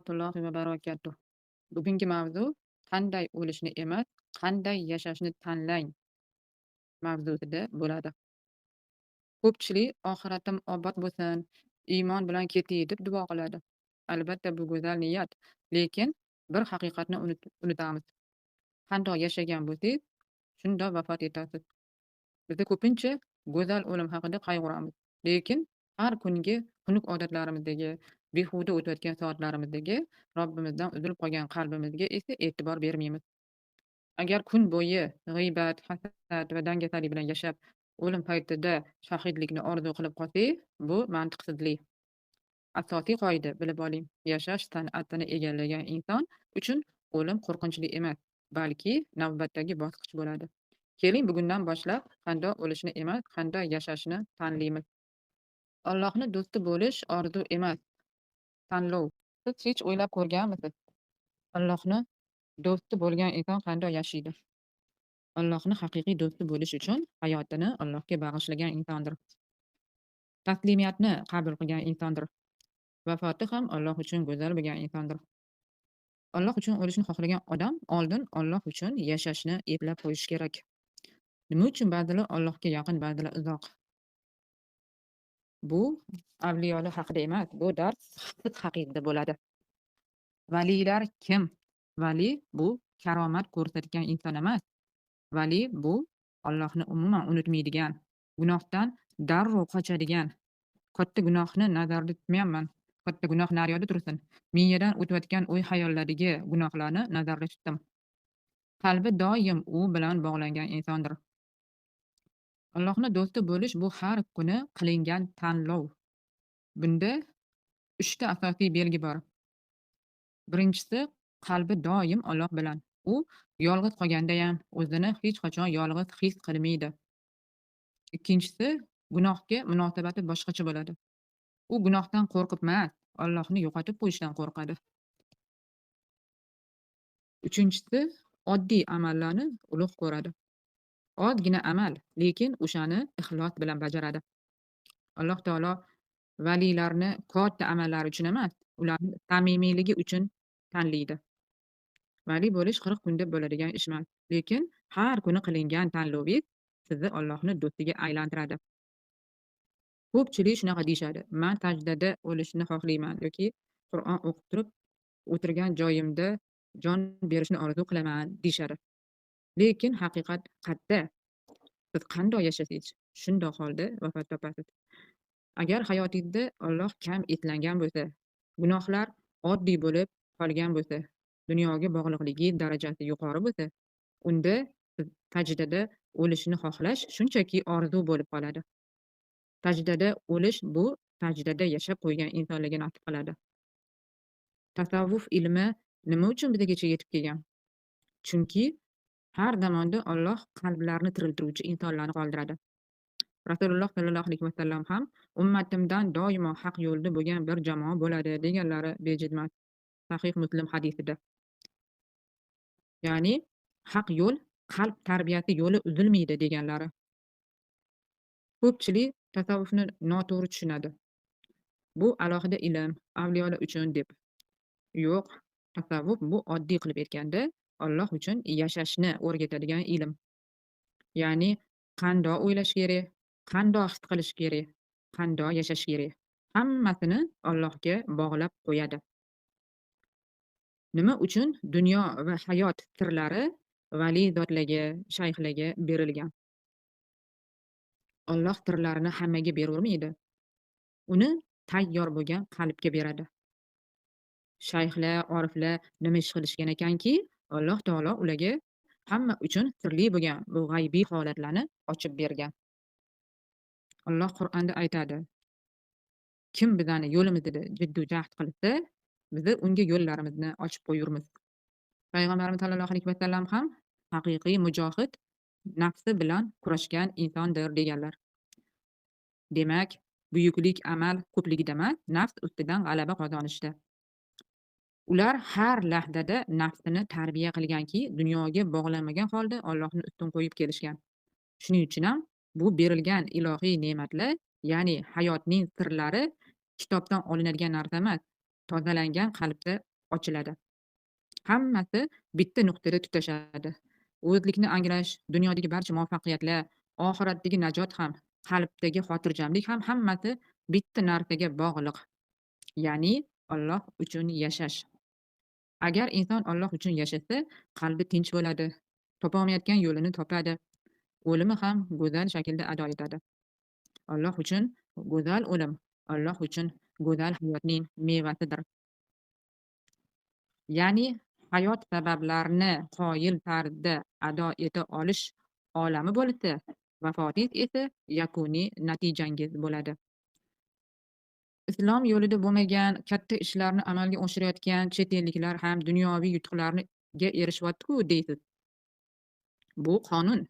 rahmatullohi va barakatuh. Bugungi mavzu qanday o'lishni emas, qanday yashashni tanlang mavzusida bo'ladi. Ko'pchilik oxiratim obod bo'lsin, iymon bilan ketay deb duo qiladi. Albatta bu go'zal niyat, lekin bir haqiqatni unutamiz. Qandoq yashagan bo'lsangiz, shundoq vafot etasiz. Bizda ko'pincha go'zal o'lim haqida qayg'uramiz. Lekin har kungi xunuk odatlarimizdagi, behuda o'tayotgan soatlarimizdagi, Robbimizdan uzilib qolgan qalbimizga esa e'tibor bermaymiz. Agar kun bo'yi g'iybat, hasad va dangasalik bilan yashab, o'lim paytida shahidlikni orzu qilib qolsangiz, bu mantiqsizlik. Asosiy qoida bilib oling: yashash san'atini egallagan inson uchun o'lim qo'rqinchli emas, balki navbatdagi bosqich bo'ladi. Keling, bugundan boshlab qandoq o'lishni emas, qanday yashashni tanlaymiz. Allohni do'sti bo'lish orzu emas, tanlov. Siz hech o'ylab ko'rganmisiz? Allohni do'sti bo'lgan inson qanday yashaydi? Allohni haqiqiy do'sti bo'lish uchun hayotini Allohga bag'ishlagan insondir. Taslimiyatni qabul qilgan insondir. Vafoti ham Alloh uchun go'zal bo'lgan insondir. Alloh uchun o'lishni xohlagan odam oldin Alloh uchun yashashni eplab qo'yishi kerak. Nima uchun ba'zilar Allohga yaqin, ba'zilar uzoq? Bu avliyolar haqida emas, bu dars siz haqida bo'ladi. Valilar kim? Vali bu karomat ko'rsatgan inson emas. Vali bu Allohni umuman unutmaydigan, gunohdan darrov qochadigan. Katta gunohni nazarda tutmayapman. Katta gunoh naryoqda tursin. Miyadan o'tayotgan o'y-xayollardagi gunohlarni nazarda tutdim. Qalbi doim u bilan bog'langan insondir. Allohni do'sti bo'lish bu har kuni qilingan tanlov. Bunda 3 ta asosiy belgi bor. Birinchisi, qalbi doim Alloh bilan. U yolg'iz qolganda ham o'zini hech qachon yolg'iz his qilmaydi. Ikkinchisi, gunohga munosabati boshqacha bo'ladi. U gunohdan qo'rqib emas, Allohni yo'qotib qo'yishdan qo'rqadi. Uchinchisi, oddiy amallarni ulug' ko'radi. Ozgina amal, lekin o'shani ixlos bilan bajaradi. Alloh taolo valilarni katta amallari uchun emas, ularning samimiyligi uchun tanlaydi. Vali bo'lish 40 kunda bo'ladigan ish emas, lekin har kuni qilingan tanlovingiz sizni Allohni do'stiga aylantiradi. Ko'pchilik shunaqa deyishadi: "Men sajdada o'lishni xohlayman yoki Qur'on o'qib turib, o'tirgan joyimda jon berishni orzu qilaman" deyishadi. Lekin haqiqat qayerda? Siz qanday yashasangiz, shundoq holda vafot topasiz. Agar hayotingizda Alloh kam etlangan bo'lsa, gunohlar oddiy bo'lib qolgan bo'lsa, dunyoga bog'liqligi darajasi yuqori bo'lsa, unda siz sajdada o'lishni xohlash shunchaki orzu bo'lib qoladi. Sajdada o'lish bu sajdada yashab qo'ygan insonlarga nasib qiladi. Tasavvuf ilmi nima uchun bizgacha yetib kelgan? Chunki har zamonda Alloh qalblarni tiriltiruvchi insonlarni qoldiradi. Rasululloh sollallohu alayhi vasallam ham ummatimdan doimo haq yo'lda bo'lgan bir jamoa bo'ladi deganlari bejiz emas. Sahih Muslim hadisida. Ya'ni haq yo'l qalb tarbiyasi yo'li uzilmaydi deganlari. Ko'pchilik tasavvufni noto'g'ri tushunadi. Bu alohida ilm, avliyolar uchun deb. Yo'q, tasavvuf bu oddiy qilib aytganda Alloh uchun yashashni o'rgatadigan ilm. Ya'ni qandoq o'ylash kerak, qandoq his qilish kerak, qandoq yashash kerak. Hammasini Allohga bog'lab qo'yadi. Nima uchun dunyo va hayot sirlari vali zotlarga, shayxlarga berilgan? Alloh sirlarini hammaga beravermaydi. Uni tayyor bo'lgan qalbga beradi. Shayxlar, oriflar nima ish qilishgan ekanki, Alloh taolo ularga hamma uchun sirli bo'lgan bu g'aybiy holatlarni ochib bergan. Alloh Qur'onda aytadi: "Kim bizani yo'limizda jiddiy jahd qilsa, biz unga yo'llarimizni ochib qo'yurmiz." Payg'ambarimiz sollallohu alayhi vasallam ham haqiqiy mujohid nafsi bilan kurashgan insondir deganlar. Demak, buyuklik amal ko'pligida emas, nafs ustidan g'alaba qozonishda. Ular har lahzada nafsini tarbiya qilganki, dunyoga bog'lanmagan holda Allohni ustun qo'yib kelishgan. Shuning uchun ham bu berilgan ilohiy ne'matlar, ya'ni hayotning sirlari kitobdan olinadigan narsa emas, tozalangan qalbda ochiladi. Hammasi bitta nuqtada tutashadi. O'zlikni anglash, dunyodagi barcha muvaffaqiyatlar, oxiratdagi najot ham, qalbdagi xotirjamlik ham hammasi bitta narsaga bog'liq. Ya'ni Alloh uchun yashash. Agar inson Alloh uchun yashasa, qalbi tinch bo'ladi, topolmayotgan yo'lini topadi, o'limi ham go'zal shaklda ado etadi. Alloh uchun go'zal o'lim, Alloh uchun go'zal hayotning mevasidir. Ya'ni hayot sabablarini qoyil tarzda ado eta olish olami bo'lsa, vafotingiz esa yakuniy natijangiz bo'ladi. Islom yo'lida bo'lmagan katta ishlarni amalga oshirayotgan chet elliklar ham dunyoviy yutuqlarga erishyapti-ku deysiz. Bu qonun.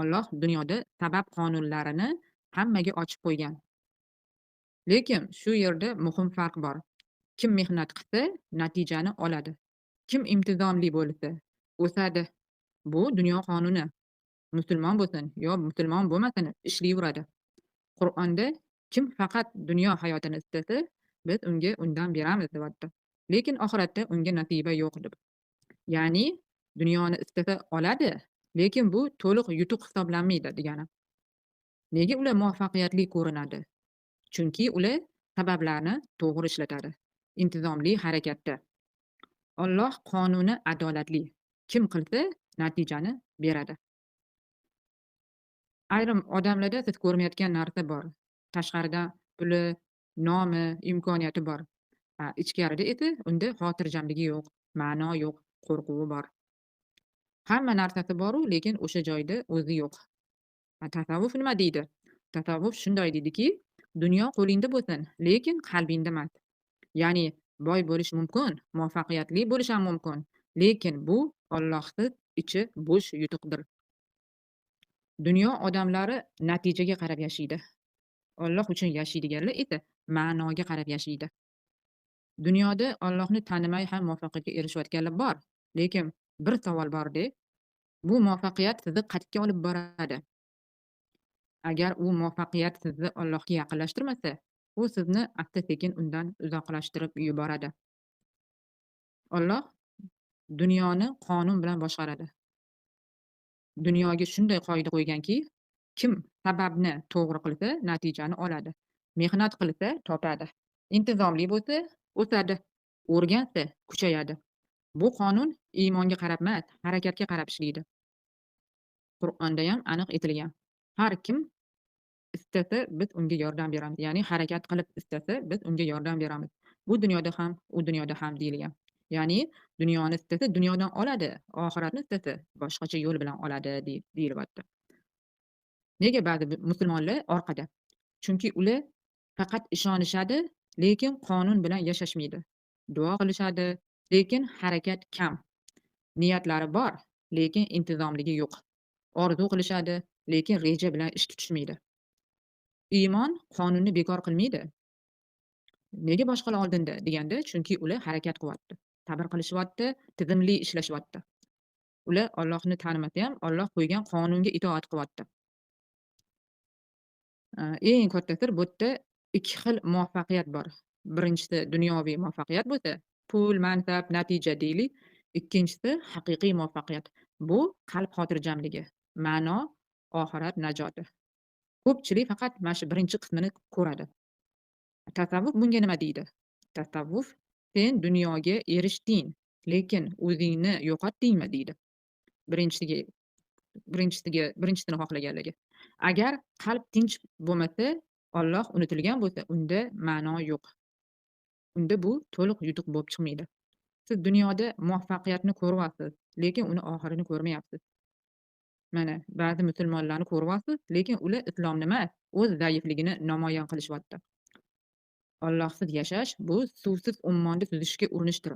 Alloh dunyoda sabab qonunlarini hammaga ochib qo'ygan. Lekin shu yerda muhim farq bor. Kim mehnat qilsa, natijani oladi. Kim intizomli bo'lsa, o'sadi. Bu dunyo qonuni. Musulmon bo'lsin yo musulmon bo'lmasin, ishlayveradi. Qur'onda kim faqat dunyo hayotini istasa, biz unga undan beramiz deyapti. Lekin oxiratda unga nasiba yo'q deb. Ya'ni dunyoni istasa oladi, lekin bu to'liq yutuq hisoblanmaydi degani. Nega ular muvaffaqiyatli ko'rinadi? Chunki ular sabablarni to'g'ri ishlatadi. Intizomli harakatda. Alloh qonuni adolatli. Kim qilsa, natijani beradi. Ayrim odamlarda siz ko'rmayotgan narsa bor. Tashqaridan puli, nomi, imkoniyati bor. Ichkarida esa unda xotirjamligi yo'q, ma'no yo'q, qo'rquvi bor. Hamma narsasi bor-u, lekin o'sha joyda o'zi yo'q. Tasavvuf nima deydi? Tasavvuf shunday deydiki, dunyo qo'lingda bo'lsin, lekin qalbingda emas. Ya'ni boy bo'lish mumkin, muvaffaqiyatli bo'lish ham mumkin, lekin bu Allohsiz ichi bo'sh yutuqdir. Dunyo odamlari natijaga qarab yashaydi. Alloh uchun yashaydiganlar esa ma'noga qarab yashaydi. Dunyoda Allohni tanimay ham muvaffaqiyatga erishayotganlar bor, lekin bir savol bor-da, bu muvaffaqiyat sizni qayerga olib boradi? Agar u muvaffaqiyat sizni Allohga yaqinlashtirmasa, u sizni asta-sekin undan uzoqlashtirib yuboradi. Alloh dunyoni qonun bilan boshqaradi. Dunyoga shunday qoida qo'yganki, kim sababni to'g'ri qilsa, natijani oladi. Mehnat qilsa, topadi. Intizomli bo'lsa, o'sadi. O'rgansa, kuchayadi. Bu qonun iymonga qarab emas, harakatga qarab ishlaydi. Qur'onda ham aniq aytilgan. Har kim istasa, biz unga yordam beramiz. Ya'ni harakat qilib istasa, biz unga yordam beramiz. Bu dunyoda ham, u dunyoda ham deyilgan. Ya'ni dunyoni istasa, dunyodan oladi. Oxiratni istasa, boshqacha yo'l bilan oladi deyilyapti. Nega ba'zi musulmonlar orqada? Chunki ular faqat ishonishadi, lekin qonun bilan yashashmaydi. Duo qilishadi, lekin harakat kam. Niyatlari bor, lekin intizomligi yo'q. Orzu qilishadi, lekin reja bilan ish tutishmaydi. Iymon qonunni bekor qilmaydi. Nega boshqalar oldinda deganda, chunki ular harakat qilyapti. Sabr qilishyapti, tizimli ishlashyapti. Ular Allohni tanimasa ham, Alloh qo'ygan qonunga itoat qilyapti. Eng katta sir bu yerda ikki xil muvaffaqiyat bor. Birinchisi dunyoviy muvaffaqiyat bo'lsa, pul, mansab, natija deylik. Ikkinchisi haqiqiy muvaffaqiyat. Bu qalb xotirjamligi, ma'no, oxirat najoti. Ko'pchilik faqat mana shu birinchi qismini ko'radi. Tasavvuf bunga nima deydi? Tasavvuf sen dunyoga erishding, lekin o'zingni yo'qotdingmi deydi. Birinchisiga birinchisini xohlaganlarga. Agar qalb tinch bo'lmasa, Alloh unutilgan bo'lsa, unda ma'no yo'q. Unda bu to'liq yutuq bo'lib chiqmaydi. Siz dunyoda muvaffaqiyatni ko'ryapsiz, lekin uni oxirini ko'rmayapsiz. Mana ba'zi musulmonlarni ko'ryapsiz, lekin ular islomni emas, o'z zaifligini namoyon qilishyapti. Allohsiz yashash bu suvsiz ummonda suzishga urinishdir.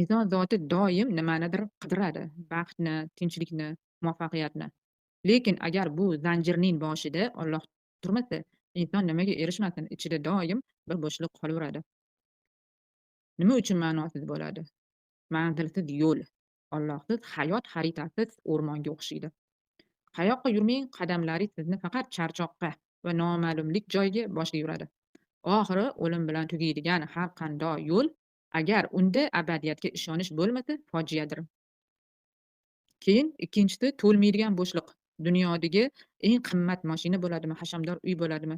Inson zoti doim nimanidir qidiradi, baxtni, tinchlikni, muvaffaqiyatni. Lekin agar bu zanjirning boshida Alloh turmasa, inson nimaga erishmasin, ichida doim bir bo'shliq qolaveradi. Nima uchun ma'nosiz bo'ladi? Manzilsiz yo'l, Allohsiz hayot xaritasiz o'rmonga o'xshaydi. Qayoqqa yurmang, qadamlaringiz sizni faqat charchoqqa va noma'lumlik joyiga boshlayveradi. Oxiri o'lim bilan tugaydigan har qanday yo'l Agar unda abadiyatga ishonish bo'lmasa, fojiadir. Keyin ikkinchisi to'lmaydigan bo'shliq. Dunyodagi eng qimmat mashina bo'ladimi, hashamdor uy bo'ladimi,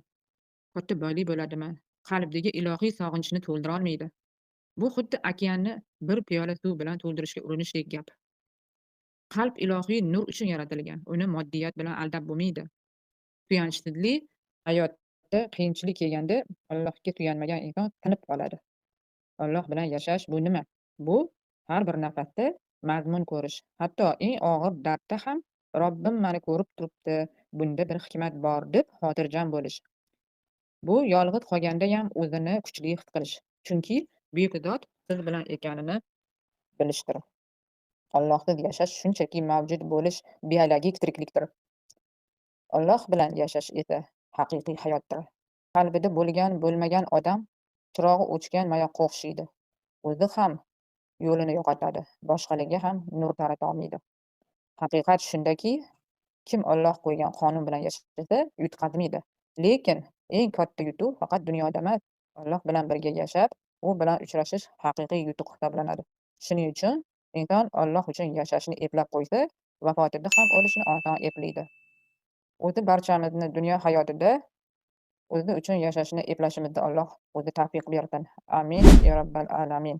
katta boylik bo'ladimi, qalbdagi ilohiy sog'inchni to'ldira olmaydi. Bu xuddi okeanni bir piyola suv bilan to'ldirishga urinishdek gap. Qalb ilohiy nur uchun yaratilgan. Uni moddiyat bilan aldab bo'lmaydi. Suyanchli hayotda qiyinchilik kelganda Allohga suyanmagan inson tinib qoladi. Alloh bilan yashash bu nima? Bu har bir nafasda mazmun ko'rish. Hatto eng og'ir dardda ham Robbim mani ko'rib turibdi, bunda bir hikmat bor deb xotirjam bo'lish. Bu yolg'iz qolgandayam o'zini kuchli his qilish. Chunki buyuk zot siz bilan ekanini bilishdir. Allohsiz yashash shunchaki mavjud bo'lish biologik tiriklikdir. Alloh bilan yashash esa haqiqiy hayotdir. Qalbida bo'lmagan odam chirog'i o'chgan mayoqqa o'xshaydi. O'zi ham yo'lini yo'qotadi, boshqalarga ham nur tarata olmaydi. Haqiqat shundaki, kim Alloh qo'ygan qonun bilan yashasa yutqazmaydi. Lekin eng katta yutuq faqat dunyoda emas, Alloh bilan birga yashab, u bilan uchrashish haqiqiy yutuq hisoblanadi. Shuning uchun inson Alloh uchun yashashni eplab qo'ysa, vafotida ham o'lishni oson eplaydi. O'zi barchamizni dunyo hayotida o'zi uchun yashashni eplashimizga Alloh o'zi tavfiq bersin. Amin ya robbal alamin.